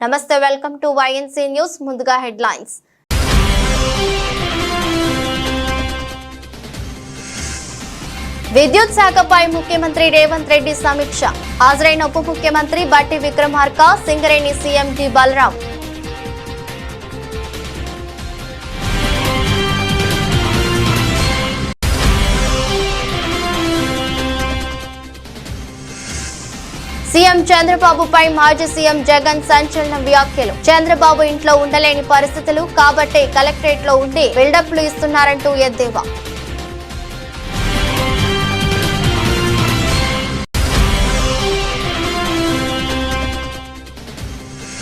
నమస్తే, welcome to YNC news. ముందుగా headlines. విద్యుత్ శాఖపై ముఖ్యమంత్రి రేవంత్ రెడ్డి సమీక్ష. హాజరైన ఉప ముఖ్యమంత్రి Bhatti Vikramarka, Singareni CM D Balaram. CM చంద్రబాబుపై మాజీ సీఎం జగన్ సంచలన వ్యాఖ్యలు. చంద్రబాబు ఇంట్లో ఉండలేని పరిస్థితులు కాబట్టే కలెక్టరేట్ లో ఉండి బిల్డప్లు ఇస్తున్నారంటూ ఎద్దేవా.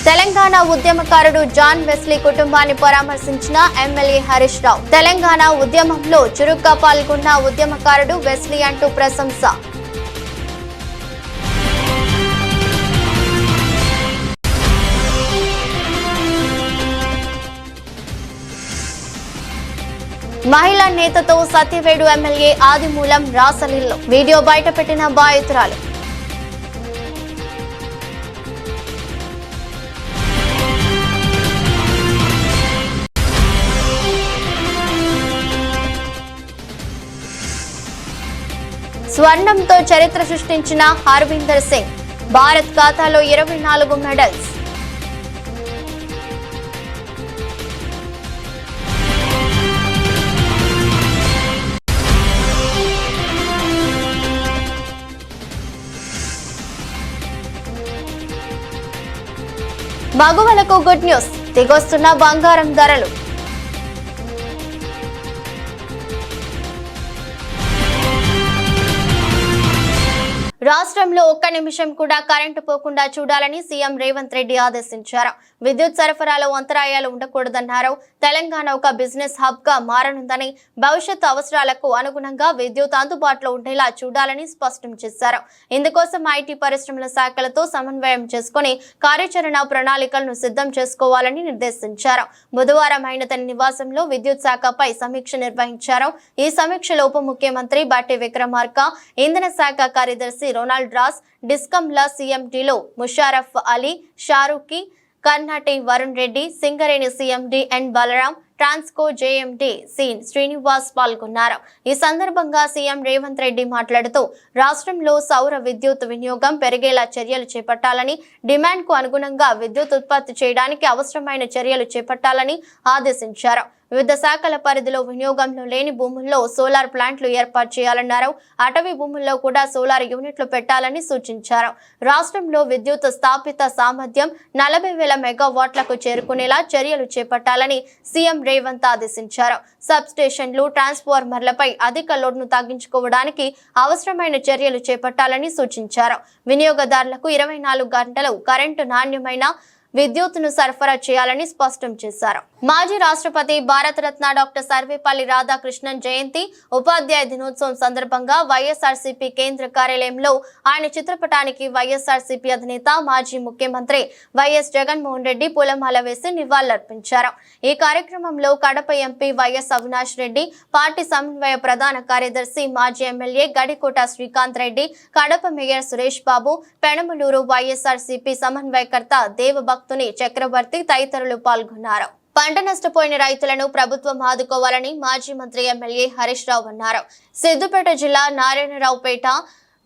తెలంగాణ ఉద్యమకారుడు జాన్ వెస్లీ కుటుంబాన్ని పరామర్శించిన ఎమ్మెల్యే హరీష్ రావు. తెలంగాణ ఉద్యమంలో చురుగ్గా పాల్గొన్న ఉద్యమకారుడు వెస్లీ అంటూ ప్రశంస. మహిళా నేతతో సత్యవేడు ఎమ్మెల్యే ఆదిమూలం రాసలీల్లో వీడియో బయటపెట్టిన బాధితురాలు. స్వర్ణంతో చరిత్ర సృష్టించిన హర్విందర్ సింగ్. భారత్ ఖాతాలో 24 మెడల్స్. మగువలకు గుడ్ న్యూస్, దిగొస్తున్న బంగారం ధరలు. రాష్ట్రంలో ఒక్క నిమిషం కూడా కరెంటు పోకుండా చూడాలని సీఎం రేవంత్ రెడ్డి ఆదేశించారు. విద్యుత్ సరఫరాలో అంతరాయాలు ఉండకూడదన్నారు. తెలంగాణ ఒక బిజినెస్ హబ్ గా మారనుందని, భవిష్యత్తు అవసరాలకు అనుగుణంగా విద్యుత్ అందుబాటులో ఉండేలా చూడాలని స్పష్టం చేశారు. ఇందుకోసం ఐటీ పరిశ్రమల శాఖలతో సమన్వయం చేసుకుని కార్యాచరణ ప్రణాళికలను సిద్ధం చేసుకోవాలని నిర్దేశించారు. బుధవారం ఆయన తన నివాసంలో విద్యుత్ శాఖపై సమీక్ష నిర్వహించారు. ఈ సమీక్షలో ఉప ముఖ్యమంత్రి బట్టి విక్రమార్క, ఇంధన శాఖ కార్యదర్శి రొనాల్డ్ రాస్, డిస్కంల సీఎండీలో ముషారఫ్ అలీ, షారూఖీ, Karnati Varun Reddy, Singareni CMD N Balram, Transco JMD C Srinivas పాల్గొన్నారు. ఈ సందర్భంగా సీఎం రేవంత్ రెడ్డి మాట్లాడుతూ రాష్ట్రంలో సౌర విద్యుత్ వినియోగం పెరిగేలా చర్యలు చేపట్టాలని, డిమాండ్ కు అనుగుణంగా విద్యుత్ ఉత్పత్తి చేయడానికి అవసరమైన చర్యలు చేపట్టాలని ఆదేశించారు. వివిధ శాఖల పరిధిలో వినియోగంలో లేని భూముల్లో సోలార్ ప్లాంట్లు ఏర్పాటు చేయాలన్నారు. అటవీ భూముల్లో కూడా సోలార్ యూనిట్లు పెట్టాలని సూచించారు. రాష్ట్రంలో విద్యుత్ స్థాపిత సామర్థ్యం 40,000 మెగావాట్లకు చేరుకునేలా చర్యలు చేపట్టాలని సీఎం రేవంత్ ఆదేశించారు. సబ్ స్టేషన్లు, ట్రాన్స్ఫార్మర్లపై అధిక లోడ్ను తగ్గించుకోవడానికి అవసరమైన చర్యలు చేపట్టాలని సూచించారు. వినియోగదారులకు 24 గంటలు కరెంటు నాణ్యమైన విద్యుత్తును సరఫరా చేయాలని స్పష్టం చేశారు. మాజీ రాష్ట్రపతి భారతరత్న డాక్టర్ సర్వేపల్లి రాధాకృష్ణన్ జయంతి, ఉపాధ్యాయ దినోత్సవం సందర్భంగా వైఎస్ఆర్సీపీ కేంద్ర కార్యాలయంలో ఆయన చిత్రపటానికి వైఎస్ఆర్సీపీ అధినేత, మాజీ ముఖ్యమంత్రి వైఎస్ జగన్మోహన్ రెడ్డి పూలమాల వేసి నివాళులర్పించారు. ఈ కార్యక్రమంలో Kadapa MP YS Avinash Reddy, party సమన్వయ ప్రధాన కార్యదర్శి, మాజీ ఎమ్మెల్యే గడికోట శ్రీకాంత్ రెడ్డి, కడప మేయర్ సురేష్ బాబు, పెనమలూరు వైఎస్ఆర్సీపీ సమన్వయకర్త దేవభక్తుని చక్రవర్తి తదితరులు పాల్గొన్నారు. పంట నష్టపోయిన రైతులను ప్రభుత్వం ఆదుకోవాలని మాజీ మంత్రి ఎమ్మెల్యే హరీష్ రావు అన్నారు. సిద్దిపేట జిల్లా నారాయణరావుపేట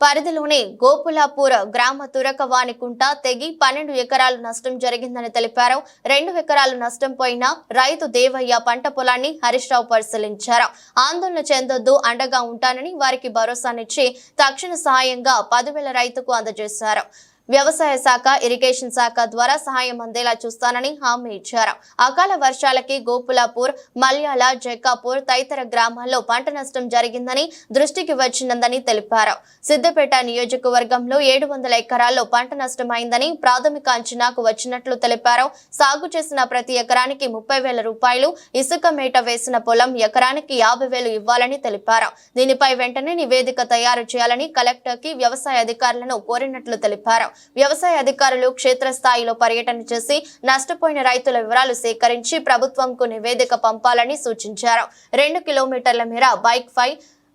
పరిధిలోని గోపులాపూర్ గ్రామ తురకవాణికుంట తెగి 12 ఎకరాలు నష్టం జరిగిందని తెలిపారు. 2 ఎకరాలు నష్టం పోయిన రైతు దేవయ్య పంట పొలాన్ని హరీష్ రావు పరిశీలించారు. ఆందోళన చెందొద్దు, అండగా ఉంటానని వారికి భరోసానిచ్చి తక్షణ సహాయంగా 10,000 రైతుకు అందజేశారు. వ్యవసాయ శాఖ, ఇరిగేషన్ శాఖ ద్వారా సహాయం అందేలా చూస్తానని హామీ ఇచ్చారు. అకాల వర్షాలకి గోపులాపూర్, మల్యాల, జైకాపూర్ తదితర గ్రామాల్లో పంట నష్టం జరిగిందని దృష్టికి వచ్చిందని తెలిపారు. సిద్దిపేట నియోజకవర్గంలో 700 ఎకరాల్లో పంట నష్టమైందని ప్రాథమిక అంచనాకు వచ్చినట్లు తెలిపారు. సాగు చేసిన ప్రతి ఎకరానికి 30,000 రూపాయలు, ఇసుక మేట వేసిన పొలం ఎకరానికి 50,000 ఇవ్వాలని తెలిపారు. దీనిపై వెంటనే నివేదిక తయారు చేయాలని కలెక్టర్ కి వ్యవసాయ అధికారులను కోరినట్లు తెలిపారు. వ్యవసాయ అధికారులు క్షేత్రస్థాయిలో పర్యటన చేసి నష్టపోయిన రైతుల వివరాలు సేకరించి ప్రభుత్వంకు నివేదిక పంపాలని సూచించారు. 2 కిలోమీటర్ల మేర బైక్ ఫై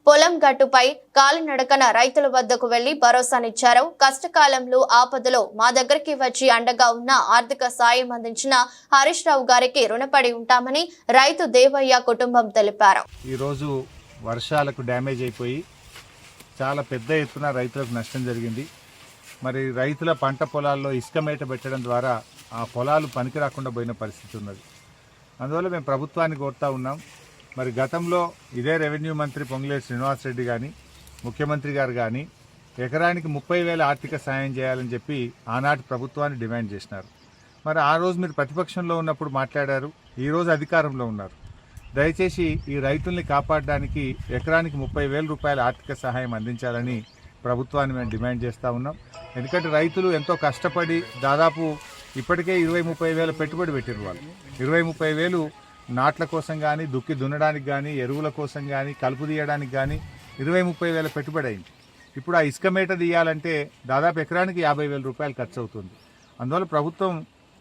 పొలం గట్టుపై కాలినడకన రైతుల వద్దకు వెళ్లి భరోసానిచ్చారు. కష్టకాలంలో ఆపదలో మా దగ్గరికి వచ్చి అండగా ఉన్న ఆర్థిక సాయం అందించిన హరీష్ రావు గారికి రుణపడి ఉంటామని రైతు దేవయ్య కుటుంబం తెలిపారు. ఈ రోజు వర్షాలకు డ్యామేజ్ అయిపోయి చాలా పెద్ద ఎత్తున రైతులకు నష్టం జరిగింది. మరి రైతుల పంట పొలాల్లో ఇసుక మేట పెట్టడం ద్వారా ఆ పొలాలు పనికి రాకుండా పోయిన పరిస్థితి ఉన్నది. అందువల్ల మేము ప్రభుత్వాన్ని కోరుతా ఉన్నాం. మరి గతంలో ఇదే రెవెన్యూ మంత్రి పొంగులేటి శ్రీనివాసరెడ్డి కానీ ముఖ్యమంత్రి గారు కానీ ఎకరానికి 30,000 ఆర్థిక సాయం చేయాలని చెప్పి ఆనాటి ప్రభుత్వాన్ని డిమాండ్ చేసినారు. మరి ఆ రోజు మీరు ప్రతిపక్షంలో ఉన్నప్పుడు మాట్లాడారు, ఈరోజు అధికారంలో ఉన్నారు. దయచేసి ఈ రైతుల్ని కాపాడడానికి ఎకరానికి 30,000 రూపాయల ఆర్థిక సహాయం అందించాలని ప్రభుత్వాన్ని మేము డిమాండ్ చేస్తూ ఉన్నాం. ఎందుకంటే రైతులు ఎంతో కష్టపడి దాదాపు ఇప్పటికే 20-30 పెట్టుబడి పెట్టారు. వాళ్ళు 20-30 నాట్ల కోసం కానీ, దుక్కి దున్నడానికి కానీ, ఎరువుల కోసం కానీ, కలుపు తీయడానికి కానీ 20-30 పెట్టుబడి అయింది. ఇప్పుడు ఆ ఇసుక మేట తీయాలంటే దాదాపు ఎకరానికి 50,000 రూపాయలు ఖర్చు అవుతుంది. అందువల్ల ప్రభుత్వం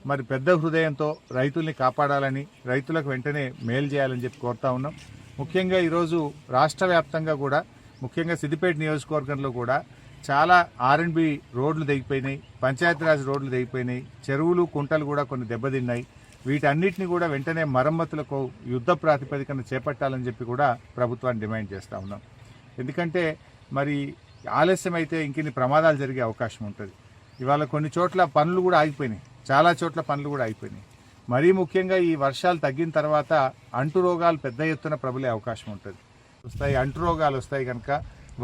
మరి పెద్ద హృదయంతో రైతుల్ని కాపాడాలని, రైతులకు వెంటనే మేలు చేయాలని చెప్పి కోరుతా ఉన్నాం. ముఖ్యంగా ఈరోజు రాష్ట్ర వ్యాప్తంగా కూడా, ముఖ్యంగా సిద్దిపేట నియోజకవర్గంలో కూడా చాలా R&B రోడ్లు తెగిపోయినాయి, పంచాయతీరాజ్ రోడ్లు తెగిపోయినాయి, చెరువులు కుంటలు కూడా కొన్ని దెబ్బతిన్నాయి. వీటన్నిటిని కూడా వెంటనే మరమ్మతులకు యుద్ధ ప్రాతిపదికన చేపట్టాలని చెప్పి కూడా ప్రభుత్వాన్ని డిమాండ్ చేస్తూ ఉన్నాం. ఎందుకంటే మరి ఆలస్యం అయితే ఇంకిన్ని ప్రమాదాలు జరిగే అవకాశం ఉంటుంది. ఇవాళ కొన్ని చోట్ల పనులు కూడా ఆగిపోయినాయి, చాలా చోట్ల పనులు కూడా ఆగిపోయినాయి. మరీ ముఖ్యంగా ఈ వర్షాలు తగ్గిన తర్వాత అంటు రోగాలు పెద్ద ఎత్తున ప్రబలే అవకాశం ఉంటుంది. అంటు రోగాలు వస్తాయి కనుక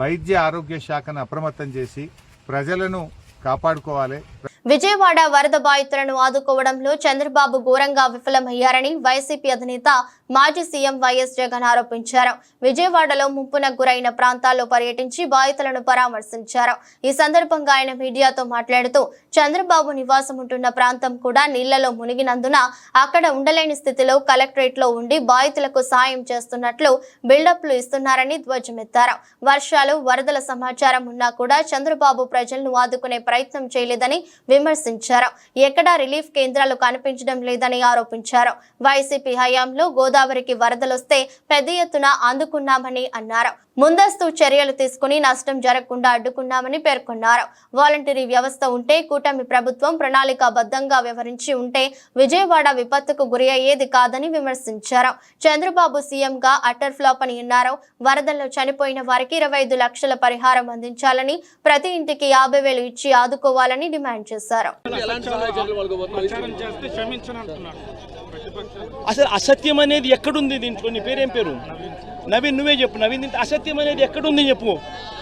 వైద్య ఆరోగ్య శాఖను అప్రమత్తం చేసి ప్రజలను కాపాడుకోవాలి. విజయవాడ వరద బాధితులను ఆదుకోవడంలో చంద్రబాబు ఘోరంగా విఫలమయ్యారని వైసీపీ అధినేత మాజీ సీఎం వైఎస్ జగన్ ఆరోపించారు. విజయవాడలో ముంపున గురైన ప్రాంతాల్లో పర్యటించి బాధితులను పరామర్శించారు. ఈ సందర్భంగా ఆయన మీడియాతో మాట్లాడుతూ చంద్రబాబు నివాసం ఉంటున్న ప్రాంతం కూడా నీళ్లలో మునిగినందున అక్కడ ఉండలేని స్థితిలో కలెక్టరేట్ లో ఉండి బాధితులకు సాయం చేస్తున్నట్లు బిల్డప్లు ఇస్తున్నారని ధ్వజమెత్తారు. వర్షాలు వరదల సమాచారం ఉన్నా కూడా చంద్రబాబు ప్రజలను ఆదుకునే ప్రయత్నం చేయలేదని విమర్శించారు. ఎక్కడా రిలీఫ్ కేంద్రాలు కనిపించడం లేదని ఆరోపించారు. వైసీపీ హయాంలో గోదావరికి వరదలొస్తే పెద్ద ఎత్తున అందుకున్నామని అన్నారు. ముందస్తు చర్యలు తీసుకుని నష్టం జరగకుండా అడ్డుకున్నామని పేర్కొన్నారు. వాలంటరీ వ్యవస్థ ఉంటే, కూటమి ప్రభుత్వం ప్రణాళికాబద్ధంగా వ్యవహరించి ఉంటే విజయవాడ విపత్తుకు గురి అయ్యేది కాదని విమర్శించారు. చంద్రబాబు సీఎంగా అటర్ ఫ్లాప్ అని అన్నారు. వరదల్లో చనిపోయిన వారికి 25 లక్షల పరిహారం అందించాలని, ప్రతి ఇంటికి 50,000 ఇచ్చి ఆదుకోవాలని డిమాండ్ చేశారు. అసలు అసత్యం అనేది ఎక్కడుంది దీంట్లో? నీ పేరేం పేరు? నవీన్, నువ్వే చెప్పు. నవీన్, అసత్యం అనేది ఎక్కడుంది చెప్పు.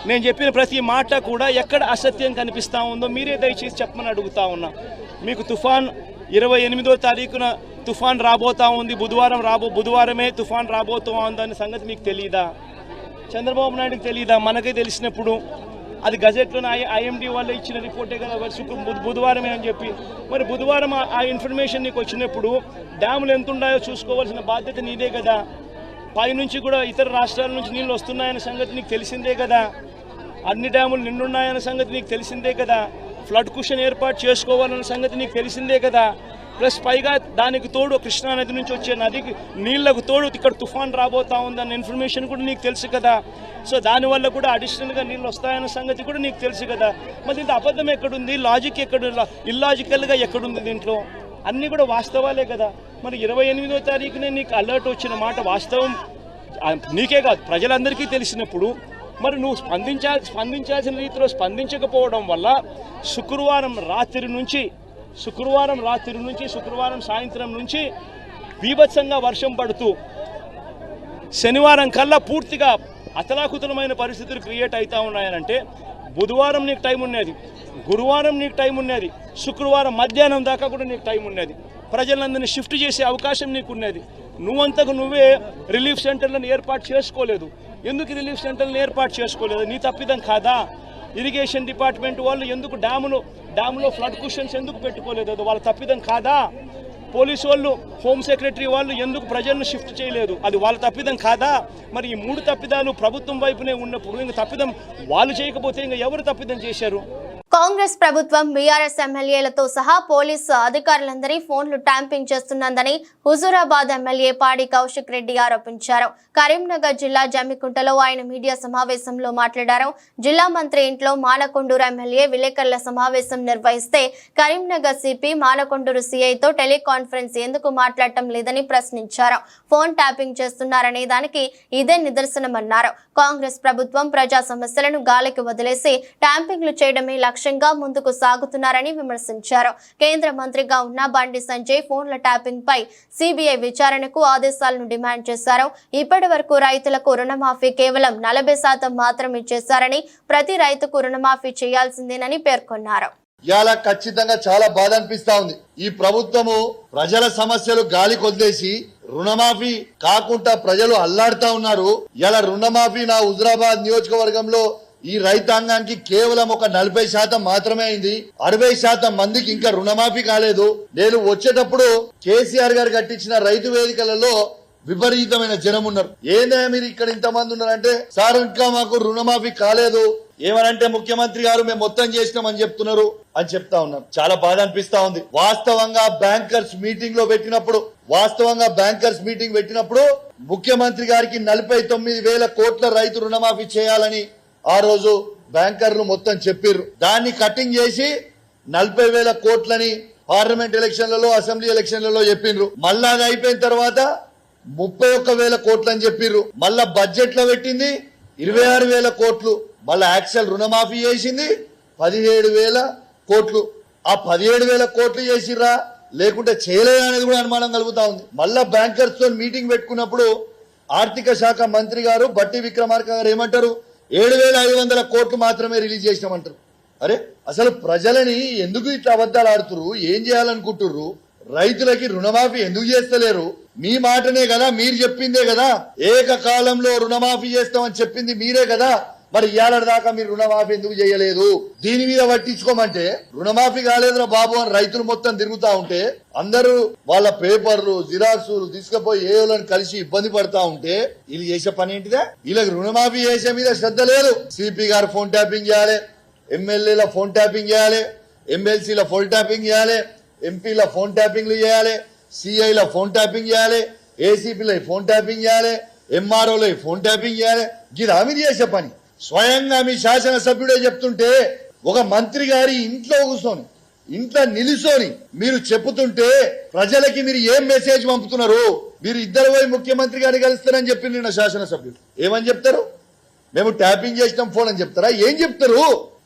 నేను చెప్పిన ప్రతి మాట కూడా ఎక్కడ అసత్యం కనిపిస్తూ ఉందో మీరే దయచేసి చెప్పమని అడుగుతా ఉన్నా. మీకు తుఫాన్ 28వ తారీఖున తుఫాన్ రాబోతా ఉంది, బుధవారమే తుఫాన్ రాబోతూ ఉందనే సంగతి మీకు తెలియదా? చంద్రబాబు నాయుడుకి తెలియదా? మనకే తెలిసినప్పుడు అది గజెట్లో ఐఎండీ వాళ్ళు ఇచ్చిన రిపోర్టే కదా బుధవారమే అని చెప్పి. మరి బుధవారం ఆ ఇన్ఫర్మేషన్ నీకు వచ్చినప్పుడు డ్యాములు ఎంత ఉన్నాయో చూసుకోవాల్సిన బాధ్యత నీదే కదా. పైనుంచి కూడా ఇతర రాష్ట్రాల నుంచి నీళ్ళు వస్తున్నాయన్న సంగతి నీకు తెలిసిందే కదా. అన్ని డ్యాములు నిండున్నాయన్న సంగతి నీకు తెలిసిందే కదా. ఫ్లడ్ కుషన్ ఏర్పాటు చేసుకోవాలన్న సంగతి నీకు తెలిసిందే కదా. ప్లస్ పైగా దానికి తోడు కృష్ణానది నుంచి వచ్చే నదికి నీళ్లకు తోడు ఇక్కడ తుఫాన్ రాబోతా ఉందన్న ఇన్ఫర్మేషన్ కూడా నీకు తెలుసు కదా. సో దానివల్ల కూడా అడిషనల్గా నీళ్ళు వస్తాయన్న సంగతి కూడా నీకు తెలుసు కదా. మరి దీంట్లో అబద్ధం ఎక్కడుంది? లాజిక్ ఎక్కడ? ఇల్లాజికల్గా ఎక్కడుంది దీంట్లో? అన్నీ కూడా వాస్తవాలే కదా. మరి 28వ తారీఖునే నీకు అలర్ట్ వచ్చిన మాట వాస్తవం నీకే కాదు ప్రజలందరికీ తెలిసినప్పుడు మరి నువ్వు స్పందించాల్సిన రీతిలో స్పందించకపోవడం వల్ల శుక్రవారం రాత్రి నుంచి శుక్రవారం సాయంత్రం నుంచి బీభత్సంగా వర్షం పడుతూ శనివారం కల్లా పూర్తిగా అతలాకుతలమైన పరిస్థితులు క్రియేట్ అవుతూ ఉన్నాయనంటే బుధవారం నీకు టైం ఉన్నది, గురువారం నీకు టైం ఉన్నది, శుక్రవారం మధ్యాహ్నం దాకా కూడా నీకు టైం ఉన్నది. ప్రజలందరినీ షిఫ్ట్ చేసే అవకాశం నీకు ఉన్నది. నువ్వంతకు నువ్వే రిలీఫ్ సెంటర్లను ఏర్పాటు చేసుకోలేదు. ఎందుకు రిలీఫ్ సెంటర్లను ఏర్పాటు చేసుకోలేదు? నీ తప్పిదం కాదా? ఇరిగేషన్ డిపార్ట్మెంట్ వాళ్ళు ఎందుకు డ్యాములో ఫ్లడ్ కుషన్స్ ఎందుకు పెట్టుకోలేదు? అది వాళ్ళ తప్పిదం కాదా? పోలీసు వాళ్ళు, హోమ్ సెక్రటరీ వాళ్ళు ఎందుకు ప్రజలను షిఫ్ట్ చేయలేదు? అది వాళ్ళ తప్పిదం కాదా? మరి ఈ 3 తప్పిదాలు ప్రభుత్వం వైపునే ఉన్నప్పుడు ఇంక తప్పిదం వాళ్ళు చేయకపోతే ఇంకా ఎవరు తప్పిదం చేశారు? కాంగ్రెస్ ప్రభుత్వం బీఆర్ఎస్ ఎమ్మెల్యేలతో సహా పోలీసు అధికారులందరి ఫోన్లు ట్యాంపింగ్ చేస్తున్నదని హుజూరాబాద్ ఎమ్మెల్యే పాడి కౌశిక్ రెడ్డి ఆరోపించారు. కరీంనగర్ జిల్లా జమ్మికుంటలో ఆయన మీడియా సమావేశంలో మాట్లాడారు. జిల్లా మంత్రి ఇంట్లో మానకొండూరు ఎమ్మెల్యే విలేకరుల సమావేశం నిర్వహిస్తే కరీంనగర్ సిపి మానకొండూరు సిఐతో టెలికాన్ఫరెన్స్ ఎందుకు మాట్లాడటం లేదని ప్రశ్నించారు. ఫోన్ ట్యాపింగ్ చేస్తున్నారనే దానికి ఇదే నిదర్శనమన్నారు. కాంగ్రెస్ ప్రభుత్వం ప్రజా సమస్యలను గాలికి వదిలేసి ట్యాంపింగ్లు చేయడమే లక్ష్యంగా ముందుకు సాగుతున్నారని విమర్శించారు. కేంద్ర మంత్రిగా ఉన్న బండి సంజయ్ ఫోన్ల ట్యాపింగ్ పై సిబిఐ విచారణకు ఆదేశాలను డిమాండ్ చేశారు. ఇప్పటి వరకు రైతులకు రుణమాఫీ కేవలం 40% మాత్రమే చేశారని, ప్రతి రైతుకు రుణమాఫీ చేయాల్సిందేనని పేర్కొన్నారు. ఇవాళ ఖచ్చితంగా చాలా బాధ అనిపిస్తా ఉంది. ఈ ప్రభుత్వము ప్రజల సమస్యలు గాలి కొద్దేసి రుణమాఫీ కాకుండా ప్రజలు అల్లాడుతా ఉన్నారు. ఇలా రుణమాఫీ నా హుజూరాబాద్ నియోజకవర్గంలో ఈ రైతాంగానికి కేవలం ఒక 40% మాత్రమే అయింది. 60% మందికి ఇంకా రుణమాఫీ కాలేదు. నేను వచ్చేటప్పుడు కేసీఆర్ గారు కట్టించిన రైతు వేదికలలో విపరీతమైన జనం ఉన్నారు. ఏందే మీరు ఇక్కడ ఇంతమంది ఉన్నారంటే, సార్ ఇంకా మాకు రుణమాఫీ కాలేదు, ఏమనంటే ముఖ్యమంత్రి గారు మేము మొత్తం చేసినామని చెప్తున్నారు అని చెప్తా ఉన్నారు. చాలా బాధ అనిపిస్తా ఉంది. వాస్తవంగా బ్యాంకర్స్ మీటింగ్ పెట్టినప్పుడు ముఖ్యమంత్రి గారికి 49,000 కోట్ల రైతు రుణమాఫీ చేయాలని ఆ రోజు బ్యాంకర్లు మొత్తం చెప్పిర్రు. దాన్ని కటింగ్ చేసి 40,000 కోట్లని పార్లమెంట్ ఎలక్షన్లలో, అసెంబ్లీ ఎలక్షన్లలో చెప్పిండ్రు. మళ్ళా అది అయిపోయిన తర్వాత 31,000 కోట్లు అని చెప్పిర్రు. మళ్ళా బడ్జెట్ లో పెట్టింది 26,000 కోట్లు. మళ్ళా యాక్చువల్ రుణమాఫీ చేసింది 17,000 కోట్లు. ఆ 17,000 కోట్లు చేసిర్రా లేకుంటే చేయలేదా అనేది కూడా అనుమానం కలుగుతా ఉంది. మళ్ళా బ్యాంకర్స్ తో మీటింగ్ పెట్టుకున్నప్పుడు ఆర్థిక శాఖ మంత్రి గారు బట్టి విక్రమార్క గారు ఏమంటారు, 7,500 కోట్లు మాత్రమే రిలీజ్ చేసినామంటారు. అరే అసలు ప్రజలని ఎందుకు ఇట్లా అబద్ధాలు ఆడుతురు? ఏం చేయాలనుకుంటుర్రు? రైతులకి రుణమాఫీ ఎందుకు చేస్తలేరు? మీ మాటనే కదా, మీరు చెప్పిందే కదా, ఏకకాలంలో రుణమాఫీ చేస్తామని చెప్పింది మీరే కదా. మరి ఇవాళ దాకా మీరు రుణమాఫీ ఎందుకు చేయలేదు? దీని మీద పట్టించుకోమంటే రుణమాఫీ కాలేదురా బాబు అని రైతులు మొత్తం తిరుగుతా ఉంటే, అందరూ వాళ్ళ పేపర్లు జిరాక్సులు తీసుకుపోయి ఏలను కలిసి ఇబ్బంది పడతా ఉంటే వీళ్ళు చేసే పని ఏంటిదే? వీళ్ళకి రుణమాఫీ చేసే మీద శ్రద్ధ లేదు. సిపి గారు ఫోన్ ట్యాపింగ్ చేయాలి, ఎమ్మెల్యేల ఫోన్ ట్యాపింగ్ చేయాలి, ఎమ్మెల్సీల ఫోన్ ట్యాపింగ్ చేయాలి, ఎంపీల ఫోన్ ట్యాపింగ్లు చేయాలి, సిఐల ఫోన్ ట్యాపింగ్ చేయాలి, ఏసీపీల ఫోన్ ట్యాపింగ్ చేయాలి, ఎంఆర్ఓల ఫోన్ ట్యాపింగ్ చేయాలి. గిది మీరు చేసే పని. స్వయంగా మీ శాసనసభ్యుడే చెప్తుంటే, ఒక మంత్రి గారి ఇంట్లో కూర్చొని, ఇంట్లో నిలుసోని మీరు చెప్పుతుంటే ప్రజలకి మీరు ఏం మెసేజ్ పంపుతున్నారు? మీరు ఇద్దరు పోయి ముఖ్యమంత్రి గారిని కలుస్తారని చెప్పింది నా శాసనసభ్యుడు. ఏమని చెప్తారు? మేము ట్యాపింగ్ చేసినాం ఫోన్ అని చెప్తారా? ఏం చెప్తారు?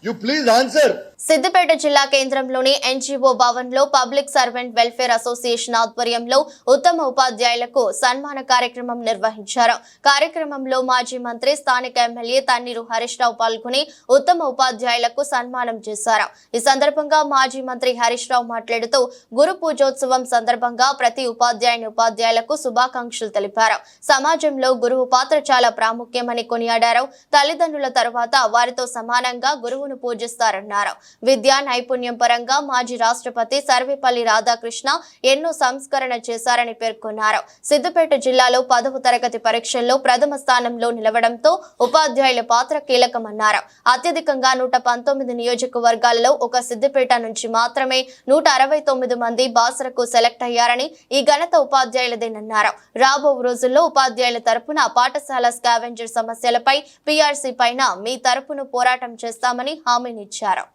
You please answer. సిద్దిపేట జిల్లా కేంద్రంలోని ఎన్జీఓ భవన్ లో పబ్లిక్ సర్వెంట్ వెల్ఫేర్ అసోసియేషన్ ఆధ్వర్యంలో ఉత్తమ ఉపాధ్యాయులకు సన్మాన కార్యక్రమం నిర్వహించారు. కార్యక్రమంలో మాజీ మంత్రి, స్థానిక ఎమ్మెల్యే తన్నీరు హరీష్ రావు పాల్గొని ఉత్తమ ఉపాధ్యాయులకు సన్మానం చేశారు. ఈ సందర్భంగా మాజీ మంత్రి హరీష్ రావు మాట్లాడుతూ, గురు పూజోత్సవం సందర్భంగా ప్రతి ఉపాధ్యాయులకు శుభాకాంక్షలు తెలిపారు. సమాజంలో గురువు పాత్ర చాలా ప్రాముఖ్యమని కొనియాడారు. తల్లిదండ్రుల తరువాత వారితో సమానంగా గురువును పూజిస్తారన్నారు. విద్యా నైపుణ్యం పరంగా మాజీ రాష్ట్రపతి సర్వేపల్లి రాధాకృష్ణ ఎన్నో సంస్కరణ చేశారని పేర్కొన్నారు. సిద్దిపేట జిల్లాలో 10వ తరగతి పరీక్షల్లో ప్రథమ స్థానంలో నిలవడంతో ఉపాధ్యాయుల పాత్ర కీలకమన్నారు. అత్యధికంగా 119 నియోజకవర్గాలలో ఒక సిద్దిపేట నుంచి మాత్రమే 169 మంది బాసరకు సెలెక్ట్ అయ్యారని, ఈ ఘనత ఉపాధ్యాయులదేనన్నారు. రాబో రోజుల్లో ఉపాధ్యాయుల తరపున పాఠశాల స్కావెంజర్ సమస్యలపై పీఆర్సీ పైన మీ తరపున పోరాటం చేస్తామని హామీనిచ్చారు.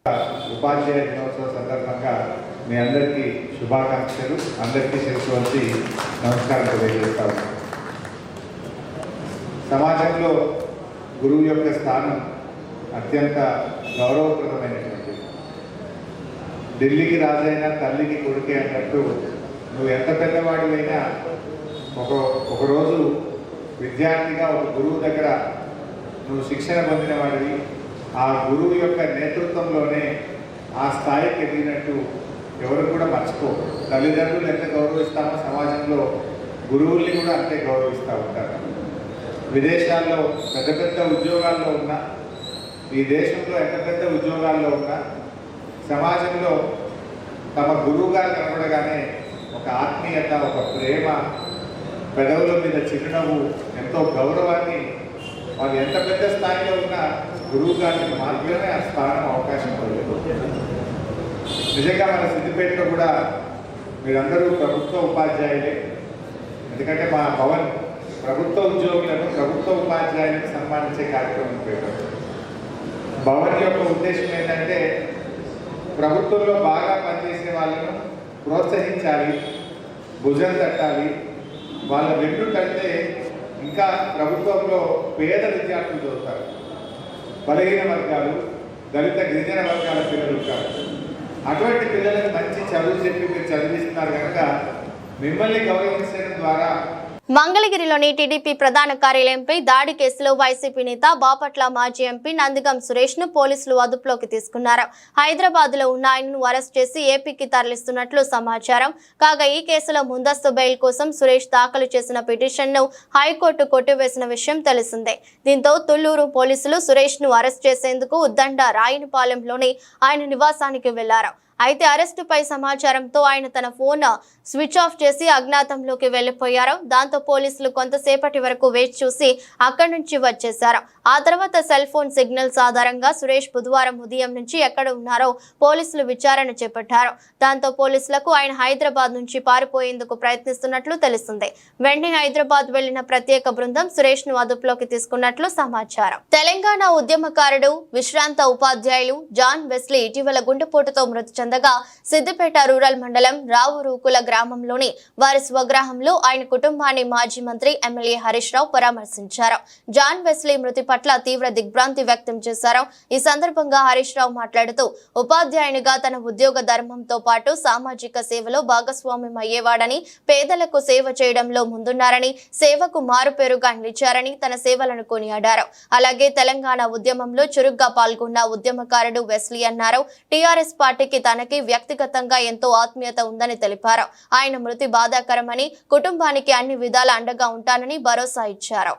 ఉపాధ్యాయ దినోత్సవ సందర్భంగా మీ అందరికీ శుభాకాంక్షలు. అందరికీ శిరస్సు నమస్కారం తెలియజేస్తాను. సమాజంలో గురువు యొక్క స్థానం అత్యంత గౌరవప్రదమైనటువంటి. ఢిల్లీకి రాజైనా తల్లికి కొడుకే అన్నట్టు, నువ్వు ఎంత పెద్దవాడివైనా ఒకరోజు విద్యార్థిగా ఒక గురువు దగ్గర నువ్వు శిక్షణ పొందిన వాడివి. ఆ గురువు యొక్క నేతృత్వంలోనే ఆ స్థాయికి ఎదిగినట్టు ఎవరు కూడా మర్చిపో. తల్లిదండ్రులు ఎంత గౌరవిస్తామో సమాజంలో గురువుల్ని కూడా అంతే గౌరవిస్తూ ఉంటారు. విదేశాల్లో పెద్ద పెద్ద ఉద్యోగాల్లో ఉన్నా, ఈ దేశంలో ఎంత పెద్ద ఉద్యోగాల్లో ఉన్నా, సమాజంలో తమ గురువుగా కనబడగానే ఒక ఆత్మీయత, ఒక ప్రేమ, పెదవుల మీద చిరునవ్వు, ఎంతో గౌరవాన్ని, వాళ్ళు ఎంత పెద్ద స్థాయిలో ఉన్నా గురువు గారికి మాత్రమే ఆ స్థానం అవకాశం ఇవ్వలేదు. నిజంగా మన సిద్దిపేటలో కూడా మీరందరూ ప్రభుత్వ ఉపాధ్యాయులే. ఎందుకంటే మా భవన్ ప్రభుత్వ ఉద్యోగులను, ప్రభుత్వ ఉపాధ్యాయులను సన్మానించే కార్యక్రమం పెట్టారు. భవన్ యొక్క ఉద్దేశం ఏంటంటే ప్రభుత్వంలో బాగా పనిచేసే వాళ్ళను ప్రోత్సహించాలి, భుజం తట్టాలి. వాళ్ళ వెన్ను తట్టే ఇంకా ప్రభుత్వంలో పేద విద్యార్థులు చదువుతారు, బలహీన వర్గాలు, దళిత గిరిజన వర్గాల పిల్లలు ఉంటారు. అటువంటి పిల్లలకు మంచి చదువు చెప్పి మీరు చదివిస్తున్నారు కనుక మిమ్మల్ని గౌరవించడం ద్వారా. మంగళగిరిలోని టీడీపీ ప్రధాన కార్యాలయంపై దాడి కేసులో వైసీపీ నేత బాపట్ల మాజీ ఎంపీ నందిగం సురేష్ ను పోలీసులు అదుపులోకి తీసుకున్నారు. హైదరాబాద్ లో ఉన్న ఆయనను అరెస్ట్ చేసి ఏపీకి తరలిస్తున్నట్లు సమాచారం. కాగా ఈ కేసులో ముందస్తు బెయిల్ కోసం సురేష్ దాఖలు చేసిన పిటిషన్ ను హైకోర్టు కొట్టివేసిన విషయం తెలిసిందే. దీంతో తుళ్లూరు పోలీసులు సురేష్ ను అరెస్ట్ చేసేందుకు ఉద్దండ రాయనిపాలెంలోని ఆయన నివాసానికి వెళ్లారు. అయితే అరెస్టుపై సమాచారంతో ఆయన తన ఫోన్ స్విచ్ ఆఫ్ చేసి అజ్ఞాతంలోకి వెళ్లిపోయారు. దాంతో పోలీసులు కొంతసేపటి వరకు వేచి చూసి అక్కడి నుంచి వచ్చేశారు. ఆ తర్వాత సెల్ ఫోన్ సిగ్నల్స్ ఆధారంగా సురేష్ బుధవారం ఉదయం నుంచి ఎక్కడ ఉన్నారో పోలీసులు విచారణ చేపట్టారు. దాంతో పోలీసులకు ఆయన హైదరాబాద్ నుంచి పారిపోయేందుకు ప్రయత్నిస్తున్నట్లు తెలిసింది. వెంటనే హైదరాబాద్ వెళ్లిన ప్రత్యేక బృందం సురేష్ ను అదుపులోకి తీసుకున్నట్లు సమాచారం. తెలంగాణ ఉద్యమకారుడు, విశ్రాంత ఉపాధ్యాయులు జాన్ వెస్లీ ఇటీవల గుండెపోటుతో మృతి చెందగా సిద్దిపేట రూరల్ మండలం రావురూకుల గ్రామంలోని వారి స్వగ్రామంలో ఆయన కుటుంబాన్ని మాజీ మంత్రి ఎమ్మెల్యే హరీష్ రావు పరామర్శించారు. జాన్ వెస్లీ మృతి పట్ల తీవ్ర దిగ్భ్రాంతి వ్యక్తం చేశారు. ఈ సందర్భంగా హరీష్ రావు మాట్లాడుతూ ఉపాధ్యాయునిగా తన ఉద్యోగ ధర్మంతో పాటు సామాజిక సేవలో భాగస్వామ్యం అయ్యేవాడని, పేదలకు సేవ చేయడంలో ముందున్నారని, సేవకు మారుపేరుగా నిలిచారని తన సేవలను కొనియాడారు. అలాగే తెలంగాణ ఉద్యమంలో చురుగ్గా పాల్గొన్న ఉద్యమకారుడు వెస్లీ అన్నారు. టీఆర్ఎస్ పార్టీకి తనకి వ్యక్తిగతంగా ఎంతో ఆత్మీయత ఉందని తెలిపారు. ఆయన మృతి బాధాకరమని, కుటుంబానికి అన్ని విధాల అండగా ఉంటానని భరోసా ఇచ్చారు.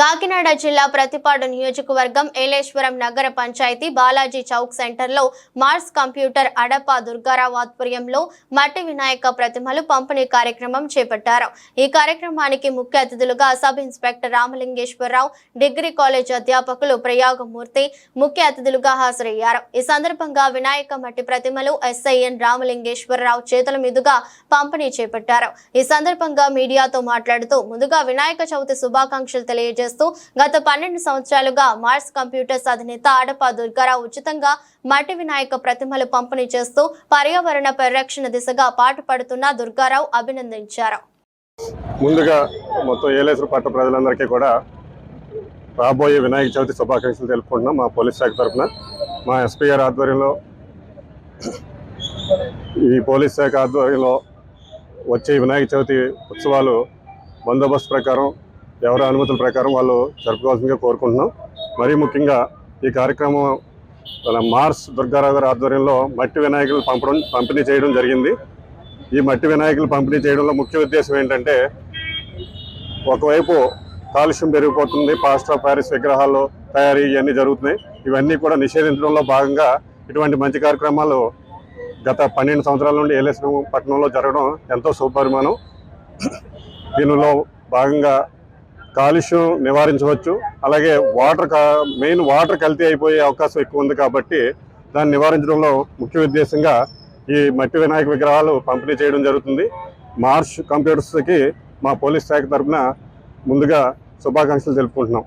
కాకినాడ జిల్లా ప్రతిపాడు నియోజకవర్గం ఏలేశ్వరం నగర పంచాయతీ బాలాజీ చౌక్ సెంటర్లో మార్స్ కంప్యూటర్ అడప దుర్గారావు ఆధ్వర్యంలో మట్టి వినాయక ప్రతిమలు పంపిణీ కార్యక్రమం చేపట్టారు. ఈ కార్యక్రమానికి ముఖ్య అతిథులుగా sub inspector Ramalingeswararao, degree college అధ్యాపకులు ప్రయాగమూర్తి ముఖ్య అతిథులుగా హాజరయ్యారు. ఈ సందర్భంగా వినాయక మట్టి ప్రతిమలు ఎస్ఐఎన్ రామలింగేశ్వరరావు చేతుల మీదుగా పంపిణీ చేపట్టారు. ఈ సందర్భంగా మీడియాతో మాట్లాడుతూ ముందుగా వినాయక చవితి శుభాకాంక్షలు తెలియజేస్తారు. గత 12 సంవత్సరాలుగా మార్స్ కంప్యూటర్స్ అధినేత అడప దుర్గారావు ఉచితంగా మట్టి వినాయక ప్రతిమలు పంపిణీ చేస్తూ పర్యావరణ పరిరక్షణ దిశగా పాటుపడుతున్న దుర్గారావు అభినందించారు. ముందుగా మొత్తం ఏలేశ్వరం పట్టణ ప్రజలందరికీ కూడా రాబోయే వినాయక చవితి శుభాకాంక్షలు తెలుపుకుంటున్నాం. మా పోలీస్ శాఖ తరఫున మా ఎస్పీ గారి ఆధ్వర్యంలో, ఈ పోలీస్ శాఖ ఆధ్వర్యంలో వచ్చే వినాయక చవితి ఉత్సవాలు బందోబస్తు ప్రకారం, ఎవరి అనుమతుల ప్రకారం వాళ్ళు జరుపుకోవాల్సిందిగా కోరుకుంటున్నాం. మరీ ముఖ్యంగా ఈ కార్యక్రమం మార్స్ దుర్గారావు గారి ఆధ్వర్యంలో మట్టి వినాయకులు పంపిణీ చేయడం జరిగింది. ఈ మట్టి వినాయకులు పంపిణీ చేయడంలో ముఖ్య ఉద్దేశం ఏంటంటే, ఒకవైపు కాలుష్యం పెరిగిపోతుంది, ప్లాస్టర్ ఆఫ్ ప్యారిస్ విగ్రహాలు తయారీ ఇవన్నీ జరుగుతున్నాయి. ఇవన్నీ కూడా నిషేధించడంలో భాగంగా ఇటువంటి మంచి కార్యక్రమాలు గత 12 సంవత్సరాల నుండి ఏలేశ్వరం పట్టణంలో జరగడం ఎంతో శుభపరిమాణం. దీనిలో భాగంగా కాలుష్యం నివారించవచ్చు. అలాగే మెయిన్ వాటర్ కల్తీ అయిపోయే అవకాశం ఎక్కువ ఉంది కాబట్టి దాన్ని నివారించడంలో ముఖ్య ఉద్దేశంగా ఈ మట్టి వినాయక విగ్రహాలు పంపిణీ చేయడం జరుగుతుంది. మార్స్ కంప్యూటర్స్కి మా పోలీస్ శాఖ తరఫున ముందుగా శుభాకాంక్షలు తెలుపుకుంటున్నాం.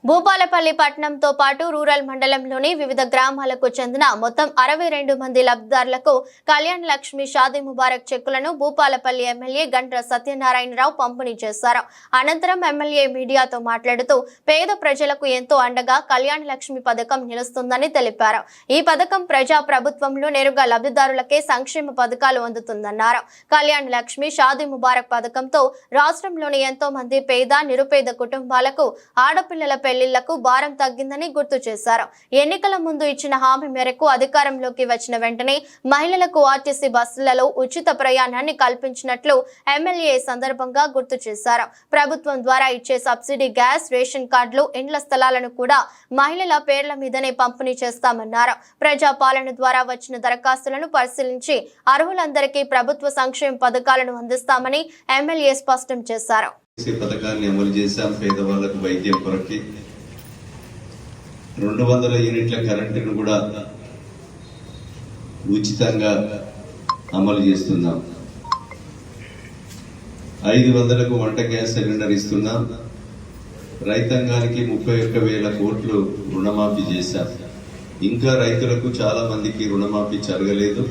భూపాలపల్లి పట్టణంతో పాటు రూరల్ మండలంలోని వివిధ గ్రామాలకు చెందిన మొత్తం 62 మంది లబ్ధిదారులకు కళ్యాణ లక్ష్మి షాదీ ముబారక్ చెక్కులను భూపాలపల్లి ఎమ్మెల్యే గంట్ర సత్యనారాయణరావు పంపిణీ చేశారు. అనంతరం ఎమ్మెల్యే మీడియాతో మాట్లాడుతూ పేద ప్రజలకు ఎంతో అండగా కళ్యాణ లక్ష్మి పథకం నిలుస్తుందని తెలిపారు. ఈ పథకం ప్రజా ప్రభుత్వంలో నేరుగా లబ్ధిదారులకే సంక్షేమ పథకాలు అందుతుందన్నారు. కళ్యాణ లక్ష్మి షాదీ ముబారక్ పథకంతో రాష్ట్రంలోని ఎంతో మంది పేద, నిరుపేద కుటుంబాలకు ఆడపిల్లల పెళ్లిళ్లకు భారం తగ్గిందని గుర్తు చేశారు. ఎన్నికల ముందు ఇచ్చిన హామీ మేరకు అధికారంలోకి వచ్చిన వెంటనే మహిళలకు ఆర్టీసీ బస్సులలో ఉచిత ప్రయాణాన్ని కల్పించినట్లు ఎమ్మెల్యే సందర్భంగా గుర్తు చేశారు. ప్రభుత్వం ద్వారా ఇచ్చే సబ్సిడీ గ్యాస్, రేషన్ కార్డులు, ఇండ్ల స్థలాలను కూడా మహిళల పేర్ల మీదనే పంపిణీ చేస్తామన్నారు. ప్రజాపాలన ద్వారా వచ్చిన దరఖాస్తులను పరిశీలించి అర్హులందరికీ ప్రభుత్వ సంక్షేమ పథకాలను అందిస్తామని ఎమ్మెల్యే స్పష్టం చేశారు. పథకాన్ని అమలు చేశాం. పేదవాళ్లకు వైద్యం కొరకి 200 యూనిట్ల కరెంటును కూడా ఉచితంగా అమలు చేస్తున్నాం. 500కు వంట గ్యాస్ సిలిండర్ ఇస్తున్నాం. రైతాంగానికి 31,000 కోట్లు రుణమాఫీ చేశాం. ఇంకా రైతులకు చాలా మందికి రుణమాఫీ జరగలేదు.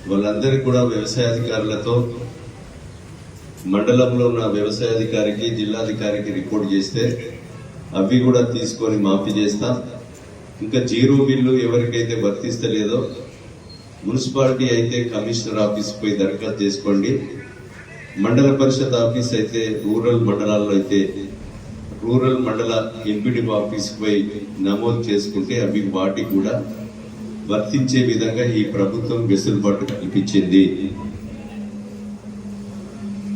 వాళ్ళందరికీ కూడా వ్యవసాయాధికారులతో మండలంలో ఉన్న వ్యవసాయాధికారికి, జిల్లాధికారికి రిపోర్ట్ చేస్తే అవి కూడా తీసుకొని మాఫీ చేస్తాం. ఇంకా జీరో బిల్లు ఎవరికైతే వర్తిస్తలేదో మున్సిపాలిటీ అయితే కమిషనర్ ఆఫీస్ పోయి దరఖాస్తు చేసుకోండి. మండల పరిషత్ ఆఫీస్ అయితే రూరల్ మండలాల్లో అయితే రూరల్ మండల ఎంపీడీఓ ఆఫీస్ పోయి నమోదు చేసుకుంటే అవి వాటికి కూడా వర్తించే విధంగా ఈ ప్రభుత్వం వెసులుబాటు కల్పించింది.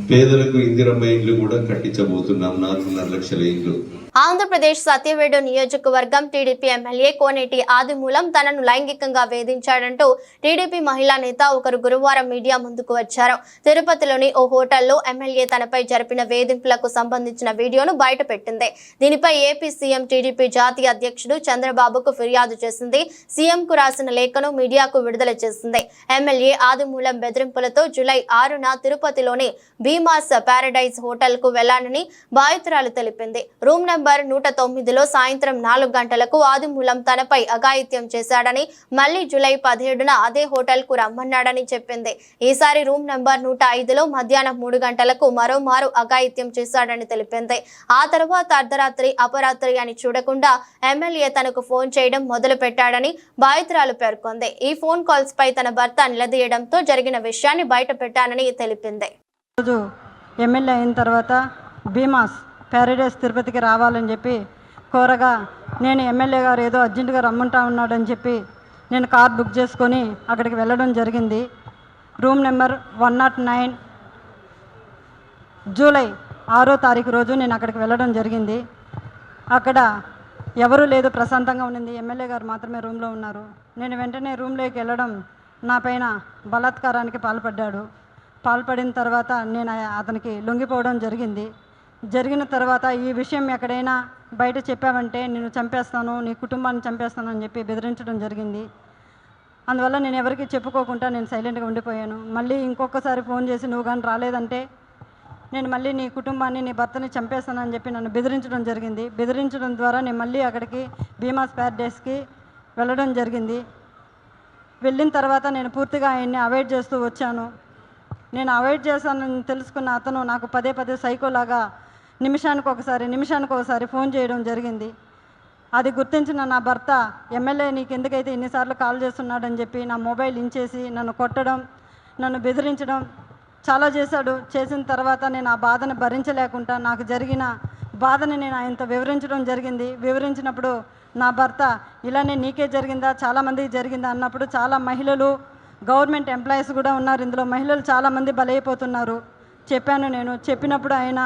పేదలకు ఇందిరమ్మ ఇండ్లు కూడా కట్టించబోతున్నాం. 4.5 లక్షల ఇండ్లు. ఆంధ్రప్రదేశ్ సత్యవేడు నియోజకవర్గం టీడీపీ ఎమ్మెల్యే కోనేటి ఆదిమూలం తనను లైంగికంగా వేధించాడంటూ టీడీపీ మహిళా నేత ఒకరు గురువారం మీడియా ముందుకు వచ్చారు. తిరుపతిలోని ఓ హోటల్లో ఎమ్మెల్యే తనపై జరిపిన వేధింపులకు సంబంధించిన వీడియోను బయటపెట్టింది. దీనిపై ఏపీ సీఎం టీడీపీ జాతీయ అధ్యక్షుడు చంద్రబాబుకు ఫిర్యాదు చేసింది. సీఎంకు రాసిన లేఖను మీడియాకు విడుదల చేసింది. ఎమ్మెల్యే ఆదిమూలం బెదిరింపులతో జూలై 6న తిరుపతిలోని భీమాస్ ప్యారడైజ్ హోటల్ కు వెళ్లానని బాధితురాలు తెలిపింది. రూమ్ నెంబర్ 109లో సాయంత్రం 4 గంటలకు ఆదిమూలం తనపై అఘాయిత్యం చేశాడని, మళ్లీ జూలై 17న అదే హోటల్ కు రమ్మన్నాడని చెప్పింది. ఈసారి రూమ్ నెంబర్ 105లో మధ్యాహ్నం 3 గంటలకు మరోమారు అఘాయిత్యం చేశాడని తెలిపింది. ఆ తర్వాత అర్ధరాత్రి, అపరాత్రి అని చూడకుండా ఎమ్మెల్యే తనకు ఫోన్ చేయడం మొదలు పెట్టాడని బాధితురాలు పేర్కొంది. ఈ ఫోన్ కాల్స్ పై తన భర్త నిలదీయడంతో జరిగిన విషయాన్ని బయట పెట్టానని తెలిపింది. రోజు ఎమ్మెల్యే అయిన తర్వాత భీమాస్ ప్యారడైస్ తిరుపతికి రావాలని చెప్పి కోరగా, నేను ఎమ్మెల్యే గారు ఏదో అర్జెంటుగా రమ్మంటా ఉన్నాడని చెప్పి నేను కార్ బుక్ చేసుకొని అక్కడికి వెళ్ళడం జరిగింది. రూమ్ నెంబర్ 109 జూలై 6వ తారీఖు రోజు నేను అక్కడికి వెళ్ళడం జరిగింది. అక్కడ ఎవరూ లేదు, ప్రశాంతంగా ఉండింది. ఎమ్మెల్యే గారు మాత్రమే రూమ్లో ఉన్నారు. నేను వెంటనే రూమ్లోకి వెళ్ళడం నా పైన బలాత్కారానికి పాల్పడిన తర్వాత నేను అతనికి లొంగిపోవడం జరిగిన తర్వాత ఈ విషయం ఎక్కడైనా బయట చెప్పావంటే నేను చంపేస్తాను, నీ కుటుంబాన్ని చంపేస్తాను అని చెప్పి బెదిరించడం జరిగింది. అందువల్ల నేను ఎవరికి చెప్పుకోకుండా నేను సైలెంట్గా ఉండిపోయాను. మళ్ళీ ఇంకొకసారి ఫోన్ చేసి నువ్వు కానీ రాలేదంటే నేను మళ్ళీ నీ కుటుంబాన్ని, నీ భర్తని చంపేస్తానని చెప్పి నన్ను బెదిరించడం జరిగింది. బెదిరించడం ద్వారా నేను మళ్ళీ అక్కడికి భీమాస్ ప్యారడైస్కి వెళ్ళడం జరిగింది. వెళ్ళిన తర్వాత నేను పూర్తిగా ఆయన్ని అవాయిడ్ చేస్తూ వచ్చాను. నేను అవాయిడ్ చేశానని తెలుసుకున్న అతను నాకు పదే సైకోలాగా నిమిషానికి ఒకసారి ఫోన్ చేయడం జరిగింది. అది గుర్తించిన నా భర్త, ఎమ్మెల్యే నీకు ఎందుకైతే ఇన్నిసార్లు కాల్ చేస్తున్నాడని చెప్పి నా మొబైల్ ఇంచేసి నన్ను కొట్టడం, నన్ను బెదిరించడం చాలా చేశాడు. చేసిన తర్వాత నేను ఆ బాధను భరించలేకుండా నాకు జరిగిన బాధని నేను ఆయనతో వివరించినప్పుడు నా భర్త, ఇలానే నీకే జరిగిందా, చాలామందికి జరిగిందా అన్నప్పుడు చాలా మహిళలు, గవర్నమెంట్ ఎంప్లాయీస్ కూడా ఉన్నారు, ఇందులో మహిళలు చాలామంది బలైపోతున్నారు నేను చెప్పినప్పుడు ఆయన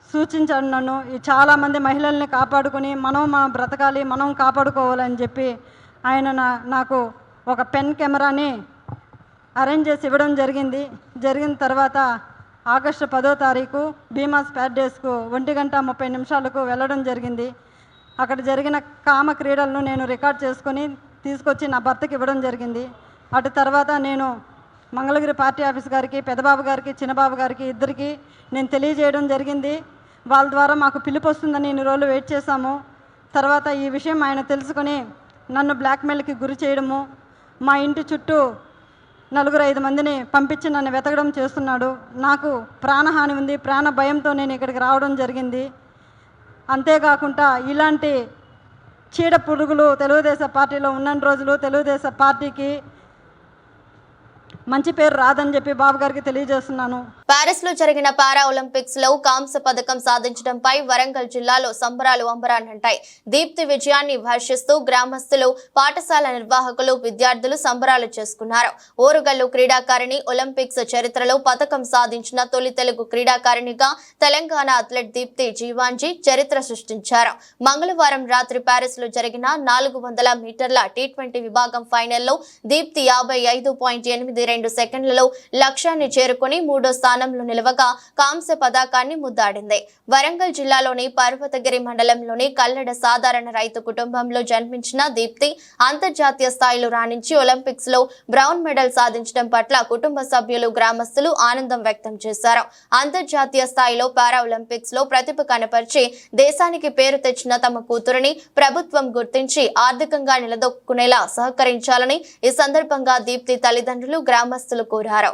సూచించాడు నన్ను, చాలామంది మహిళల్ని కాపాడుకొని మనం బ్రతకాలి, మనం కాపాడుకోవాలని చెప్పి ఆయన నాకు ఒక పెన్ కెమెరాని అరేంజ్ చేసి ఇవ్వడం జరిగిన తర్వాత ఆగస్టు 10వ తారీఖు భీమాస్ ప్యారడైస్కు 1:30 వెళ్ళడం జరిగింది. అక్కడ జరిగిన కామ క్రీడలను నేను రికార్డ్ చేసుకొని తీసుకొచ్చి నా భర్తకి ఇవ్వడం జరిగింది. అటు తర్వాత నేను మంగళగిరి పార్టీ ఆఫీస్ గారికి, పెద్దబాబు గారికి, చిన్నబాబు గారికి ఇద్దరికి నేను తెలియజేయడం జరిగింది. వాళ్ళ ద్వారా మాకు పిలుపు వస్తుందని ఇన్ని రోజులు వెయిట్ చేశాము. తర్వాత ఈ విషయం ఆయన తెలుసుకొని నన్ను బ్లాక్మెయిల్కి గురి చేయడము, మా ఇంటి చుట్టూ 4-5 మందిని పంపించి నన్ను వెతకడం చేస్తున్నాడు. నాకు ప్రాణహాని ఉంది, ప్రాణ భయంతో నేను ఇక్కడికి రావడం జరిగింది. అంతేకాకుండా ఇలాంటి చీడ పురుగులు తెలుగుదేశం పార్టీలో ఉన్న రోజులు తెలుగుదేశం పార్టీకి మంచి పేరు రాదని చెప్పి బాబు గారికి తెలియజేస్తున్నాను. పారిస్ లో జరిగిన పారా ఒలింపిక్స్ లో కాంస్య పథకం సాధించడంపై వరంగల్ జిల్లాలో సంబరాలు అంబరాన్నంటాయి. దీప్తి విజయాన్ని హర్షిస్తూ గ్రామస్తులు, పాఠశాల నిర్వాహకులు, విద్యార్థులు సంబరాలు చేసుకున్నారు. ఓరుగల్లు క్రీడాకారిణి ఒలింపిక్స్ చరిత్రలో పథకం సాధించిన తొలి తెలుగు క్రీడాకారిణిగా తెలంగాణ అథ్లెట్ దీప్తి జీవాంజీ చరిత్ర సృష్టించారు. మంగళవారం రాత్రి పారిస్ లో జరిగిన 400 మీటర్ల T20 విభాగం ఫైనల్లో దీప్తి 55.82 సెకండ్లలో లక్ష్యాన్ని చేరుకుని మూడో స్థానంలో నిలవగా కాంస్య పతాకాన్ని ముద్దాడింది. వరంగల్ జిల్లాలోని పర్వతగిరి మండలంలోని కల్లెడ సాధారణ రైతు కుటుంబంలో జన్మించిన దీప్తి అంతర్జాతీయ స్థాయిలో రాణించి ఒలింపిక్స్ లో బ్రౌన్ మెడల్ సాధించడం పట్ల కుటుంబ సభ్యులు, గ్రామస్తులు ఆనందం వ్యక్తం చేశారు. అంతర్జాతీయ స్థాయిలో పారా ఒలింపిక్స్ లో ప్రతిభ కనపరిచి దేశానికి పేరు తెచ్చిన తమ కూతురిని ప్రభుత్వం గుర్తించి ఆర్థికంగా నిలదొక్కునేలా సహకరించాలని ఈ సందర్భంగా దీప్తి తల్లిదండ్రులు, గ్రామస్తులు కోరారు.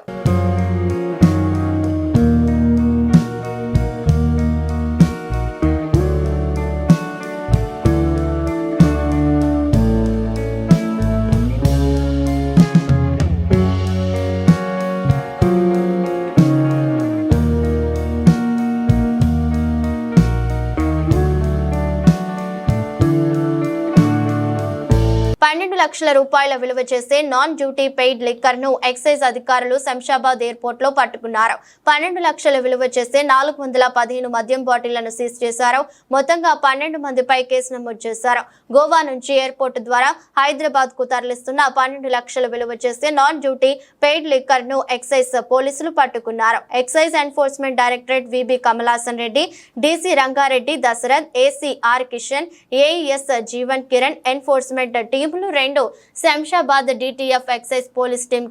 $12 లక్షల విలువ చేసే నాన్ డ్యూటీ పెయిడ్ లిక్కర్ ను ఎక్సైజ్ అధికారులు శంషాబాద్ ఎయిర్పోర్ట్ లో పట్టుకున్నారు. 12 లక్షల విలువ చేసే 415 మద్యం బాటిళ్లను సీజ్ చేశారు. మొత్తంగా 12 మందిపై కేసు నమోదు చేశారు. గోవా నుంచి ఎయిర్పోర్ట్ ద్వారా హైదరాబాద్ కు తరలిస్తున్న 12 లక్షల విలువ చేసే నాన్ డ్యూటీ పెయిడ్ లిక్కర్ ను ఎక్సైజ్ పోలీసులు పట్టుకున్నారు. Excise enforcement directorate VB Kamalasan Reddy, DC Rangareddy Dasharath, AC R Kishan, AES Jeevan Kiran enforcement టీంలు 2 Shamshabad DTF excise police team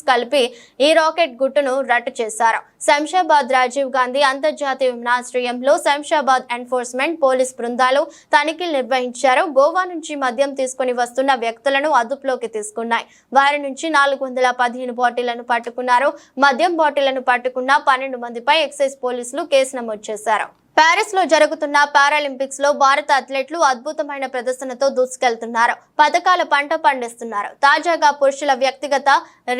కలిపి ఈ రాకెట్ గుట్టును రట్టు చేశారు. శంషాబాద్ రాజీవ్ గాంధీ అంతర్జాతీయ విమానాశ్రయంలో శంషాబాద్ ఎన్ఫోర్స్మెంట్ పోలీస్ బృందాలు తనిఖీలు నిర్వహించారు. గోవా నుంచి మద్యం తీసుకుని వస్తున్న వ్యక్తులను అదుపులోకి తీసుకున్నాయి. వారి నుంచి 415 బాటిళ్లను పట్టుకున్నారు. మద్యం బాటిళ్లను పట్టుకున్న 12 మందిపై ఎక్సైజ్ పోలీసులు కేసు నమోదు చేశారు. పారిస్ లో జరుగుతున్న పారాలింపిక్స్ లో భారత అథ్లెట్లు అద్భుతమైన ప్రదర్శనతో దూసుకెళ్తున్నారు. పథకాల పంట పండిస్తున్నారు. తాజాగా పురుషుల వ్యక్తిగత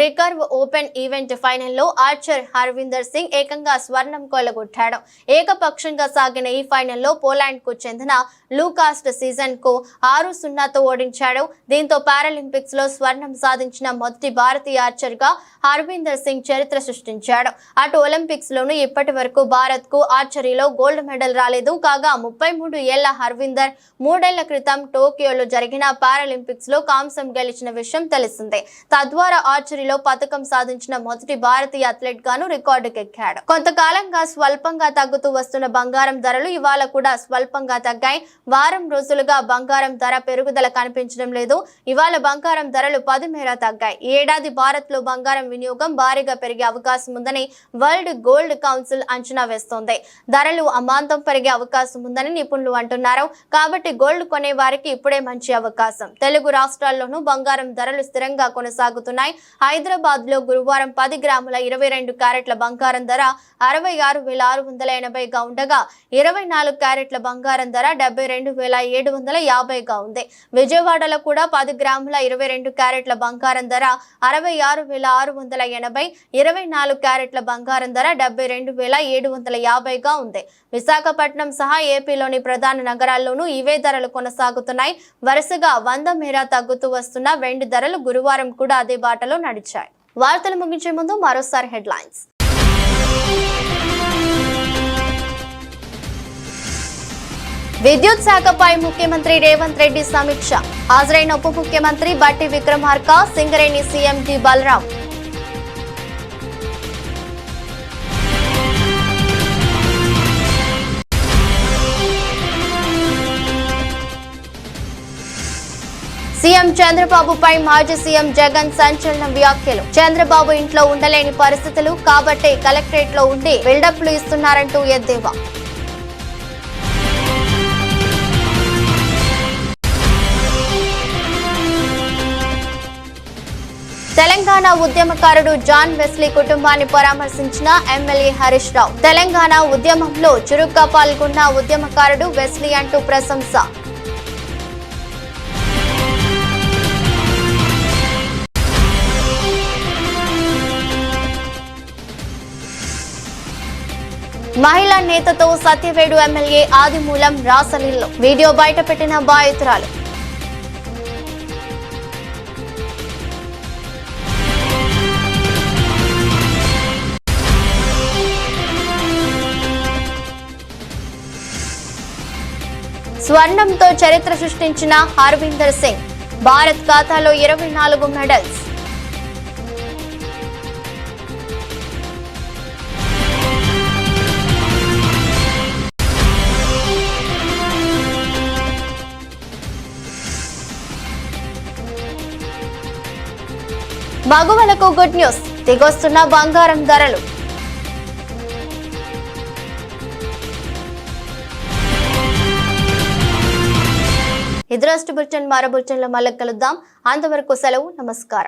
రికర్వ్ ఓపెన్ ఈవెంట్ ఫైనల్లో ఆర్చర్ హర్విందర్ సింగ్ ఏకంగా స్వర్ణం కొల్లగొట్టాడు. ఏకపక్షంగా సాగిన ఈ ఫైనల్లో పోలాండ్ కు చెందిన లూకాస్ట్ సీజన్ కు 6-0తో ఓడించాడు. దీంతో పారాలింపిక్స్ లో స్వర్ణం సాధించిన మొదటి భారతీయ ఆర్చర్ గా హర్విందర్ సింగ్ చరిత్ర సృష్టించాడు. అటు ఒలింపిక్స్ లోను ఇప్పటి వరకు భారత్ కు ఆర్చరీలో గోల్డ్ మెడల్ రాలేదు. కాగా 33 ఏళ్ల హర్విందర్ 3 ఏళ్ల క్రితం టోక్యోలో జరిగిన పారాలింపిక్స్ లో కాంస్యం గెలిచిన విషయం తెలిసిందే. తద్వారా ఆర్చరీలో పథకం సాధించిన మొదటి భారతీయ అథ్లెట్ గాను రికార్డుకెక్కాడు. కొంతకాలంగా స్వల్పంగా తగ్గుతూ వస్తున్న బంగారం ధరలు ఇవాళ కూడా స్వల్పంగా తగ్గాయి. వారం రోజులుగా బంగారం ధర పెరుగుదల కనిపించడం లేదు. ఇవాళ బంగారం ధరలు 10 మేర తగ్గాయి. ఈ ఏడాది భారత్ లో బంగారం వినియోగం భారీగా పెరిగే అవకాశం ఉందని వరల్డ్ గోల్డ్ కౌన్సిల్ అంచనా వేస్తోంది. ధరలు అమాంతం పెరిగే అవకాశం ఉందని నిపుణులు అంటున్నారు. కాబట్టి గోల్డ్ కొనే వారికి ఇప్పుడే మంచి అవకాశం. తెలుగు రాష్ట్రాల్లోనూ బంగారం ధరలు స్థిరంగా కొనసాగుతున్నాయి. హైదరాబాద్ లో గురువారం 10 గ్రాముల 22 క్యారెట్ల బంగారం ధర 66,680గా ఉండగా 24 క్యారెట్ల బంగారం ధర 72,750గా ఉంది. విజయవాడలో కూడా 10 గ్రాముల 22 క్యారెట్ల బంగారం ధర 66,680, 24 క్యారెట్ల బంగారం ధర 72,750గా ఉంది. విశాఖపట్నం సహా ఏపీలోని ప్రధాన నగరాల్లోనూ ఇవే ధరలు కొనసాగుతున్నాయి. వరుసగా 100 మేర తగ్గుతూ వస్తున్న వెండి ధరలు గురువారం కూడా అదే బాటలో నడిచాయి. వార్తలు ముగించే ముందు మరోసారి హెడ్లైన్స్. విద్యుత్ శాఖపై ముఖ్యమంత్రి రేవంత్ రెడ్డి సమీక్ష. హాజరైన ఉప ముఖ్యమంత్రి Bhatti Vikramarka, Singareni CM D Balaram. CM చంద్రబాబుపై మాజీ సీఎం జగన్ సంచలన వ్యాఖ్యలు. చంద్రబాబు ఇంట్లో ఉండలేని పరిస్థితులు కాబట్టే కలెక్టరేట్ లో ఉండి బిల్డప్లు ఇస్తున్నారంటూ ఎద్దేవా. తెలంగాణ ఉద్యమకారుడు జాన్ వెస్లీ కుటుంబాన్ని పరామర్శించిన ఎమ్మెల్యే హరీష్ రావు. తెలంగాణ ఉద్యమంలో చురుగ్గా పాల్గొన్న ఉద్యమకారుడు వెస్లీ అంటూ ప్రశంస. మహిళా నేతతో సత్యవేడు ఎమ్మెల్యే ఆదిమూలం రాసలీలలో వీడియో బయటపెట్టిన బాధితురాలు. స్వర్ణంతో చరిత్ర సృష్టించిన హర్విందర్ సింగ్, భారత్ ఖాతాలో 24 మెడల్స్. మగువలకు గుడ్ న్యూస్, దిగొస్తున్న బంగారం ధరలు. ఇది రాష్ట్ర బులెటిన్. మరో బులెటిన్లో మళ్ళీ కలుద్దాం. అంతవరకు సెలవు. నమస్కారం.